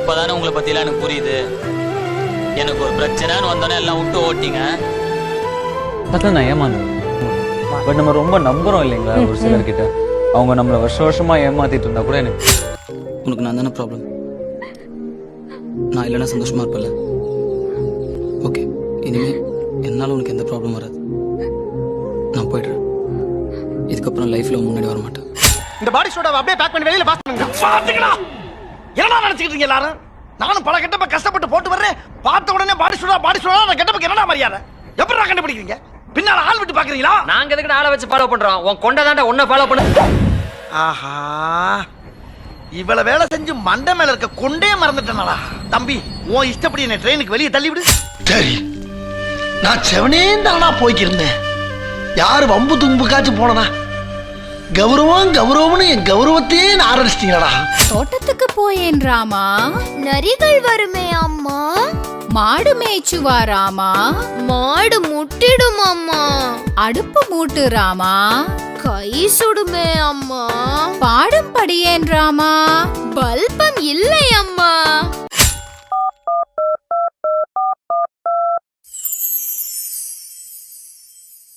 இப்பதானே உங்களை பத்திலாம் எனக்கு புரியுது. எனக்கு ஒரு பிரச்சனைன்னு வந்தோடனே எல்லாம் விட்டு ஓட்டிங்க. பார்த்தா நான் ஏமாந்தேன். பட் நம்ம ரொம்ப நம்புறோம் இல்லைங்களா ஒரு சிலர்கிட்ட. அவங்க நம்மளை வருஷமா ஏமாத்திட்டு இருந்தா கூட எனக்கு உனக்கு நான் தானே ப்ராப்ளம். நான் இல்லைன்னா சந்தோஷமா இருப்பேன்ல. ஓகே, இனிமே என்னால உனக்கு எந்த ப்ராப்ளம் வராது. நான் போயிடுறேன். இதுக்கப்புறம் லைஃப்ல முன்னாடி வர மாட்டேன். இந்த பாடி சோடாவை அப்படியே பேக் பண்ணி வெளியில பாஸ் பண்ணுங்க. பாத்துக்கடா. என்னடா நினைச்சிட்டு இருக்கீங்க எல்லாரும்? நானும் பல கெட்டப்ப கஷ்டப்பட்டு போட்டு வர்றேன். பார்த்த உடனே பாடி சோடா நான் கெட்டப்பக்கு என்னடா மரியாதை? எப்படிடா கண்டுபிடிக்கிறீங்க? பின்னால ஆள் விட்டு பாக்குறீங்களா? நாங்க எதுக்கு ஆளை வச்சு ஃபாலோ பண்றோம்? உன் கொண்டதாண்டா உன்னை ஃபாலோ பண்ணு. ஆஹா, இவ்வளவு வேலை செஞ்சு மண்டை மேல இருக்க கொண்டே மறந்துட்டேனடா. தம்பி, உன் இஷ்டப்படி என்ன ட்ரெயினுக்கு வெளியே தள்ளி விடு. சரி, நான் செவனே தானா போய்க்கிருந்தேன். யாரு வம்பு தும்புக்காச்சும் போனனா? கௌரவம்னு என் கௌரவத்தையே ஆரம்பிச்சிட்டீங்களா? தோட்டத்துக்கு போயேன் ராமா. நரிகள் வருமே அம்மா. மாடு மேய்ச்சுவா ராமா. மாடு முட்டிடும் அம்மா. அடுப்பு மூட்டு ராமா. கை சுடுமே அம்மா. பாடும் படியேன் ராமா. பல்பம் இல்லை